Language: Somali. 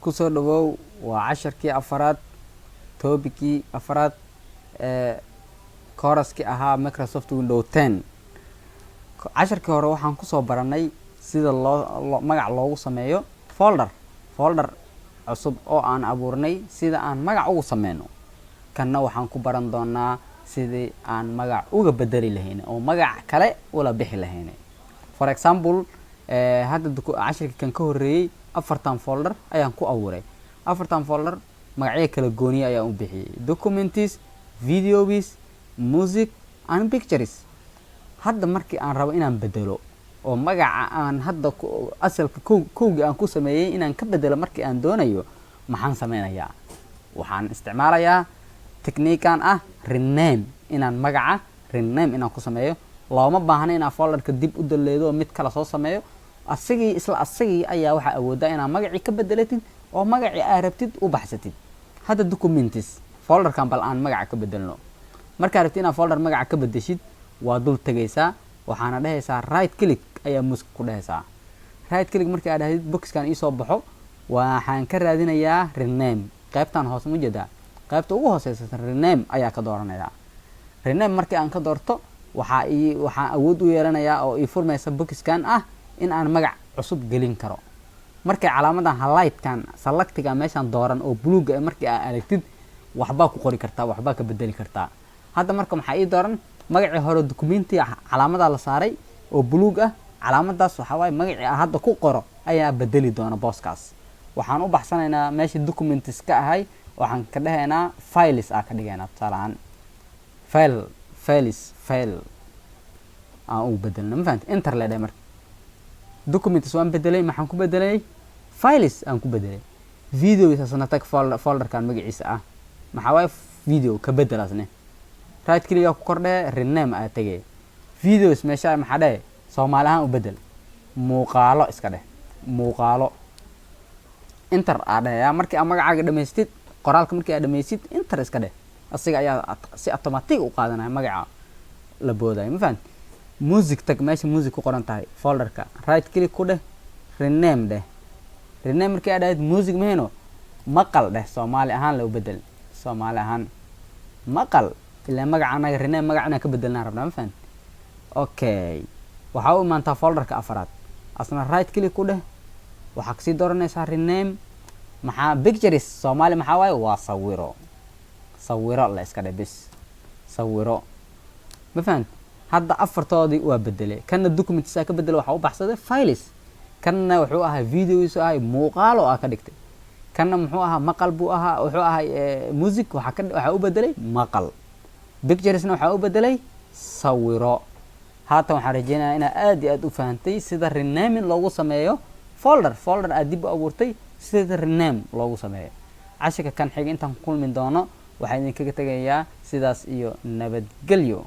kusoo dhawow waa casharkii afaraad tobicii afaraad kooraskii ahaa Microsoft Windows 10 casharkii hore waxaan kusoo baranay sida loo magac loogu sameeyo folder cusub oo aan abuurnay sida aan magac ugu sameeyno kanna waxaan ku baran doonaa sidii aan magac uga bedeli lahayn oo magac kale wala bixi lahayn for example hadda casharkii kan ka horeeyay afartan folder ayaan ku abuuray afartan folder magacyo kala gooni ayaan u bixiyay documents videos music and pictures hadda markii aan rabo inaan bedelo oo magaca aan hadda asalka kowga aan ku sameeyay inaan ka bedelo markii aan doonayo maxaan sameynayaa waxaan isticmaalayaa technique-an ah rename inaan magaca rename inaan ku sameeyo looma baahna inaan folderka dib u daleedo mid kala soo sameeyo asagii ayaa waxa awoodaa inaan magacii ka bedelatid oo magacii aad rabtid u baxsatid hadda documents folderkan bal aan magaca ka bedelno marka rabtid inaad folder magaca ka bedeshid waa dul tagaysaa waxaana dhahaysaa right click ayaa musk ku dhahaysaa right click markii aad dhahdid boxkan ii soo baxo waxaan ka raadinayaa rename qaybtan hoos ma jeedaa qaybta ugu hooseysa rename ayaa ka dooranayaa rename markii aan ka doorto waxaan awood u yeelanayaa oo ii furmaysa boxkan ah in aan magac cusub gelin karo markay calaamadan highlight-kan selectiga meeshan dooran oo buluuga markii aad aragtid waxba ku qori kartaa waxba ka bedeli kartaa hadda marka maxaa ii dooran magacii hore documenti calaamada la saaray oo buluug ah calaamadaas waxa way magacii hadda ku qoro ayaa bedeli doona booskaas waxaan u baxsanaynaa meeshii documents ka ahay waxaan ka dhahaynaa files ka dhigaynaa tusaalahan file aan u bedelno ma fahanti enter leedahay marka documents waan bedelay maxaan ku bedelay files aan ku bedelay videos asna tag folderkan magaciisa ah maxaa way video ka bedelaasne right click ku kordhe rename aad tagay videos meesha maxaa dhahay Soomaali ahaan u bedel muuqaalo iska dheh muuqaalo enter aad dhahay markii aad magacaaga dhameystid qoraalka markii aad dhameystid enter iska dheh asiga ayaa si automatic u qaadanaya magaca la booday ma fahanti music tag meesha music ku qoran tahay folderka right click ku dheh rename markii aad dhahayd music meeno maqal dheh Soomaali ahaan la u bedel Soomaali ahaan maqal ilaa magacana rename magacana ka bedelnaa rabnaa ma fahanti okay waxa uu maanta folderka afaraad asna right click ku dheh waxa ka sii dooranaysaa rename maxaa pictures Soomaali maxaa waay waa sawiro la iska dheh bis sawiro ma fahanti hadda afartoodii waa bedelay kana documents ka bedel waxa u baxsaday files kana wuxuu ahaa videos ahay muuqaalo ka dhigtay kana muxuu ahaa maqal buu ahaa wuxuu ahaa music waxa u bedelay maqal picturesna waxa u bedelay sawiro haatan waxaan rajeynayaa in aad iyo aad u fahantay sida rename loogu sameeyo folder aad dib u abuurtay sida rename loogu sameeyo casharka kan xiga intaan kulmin doono waxaan idinkaga tagayaa sidaas iyo nabadgelyo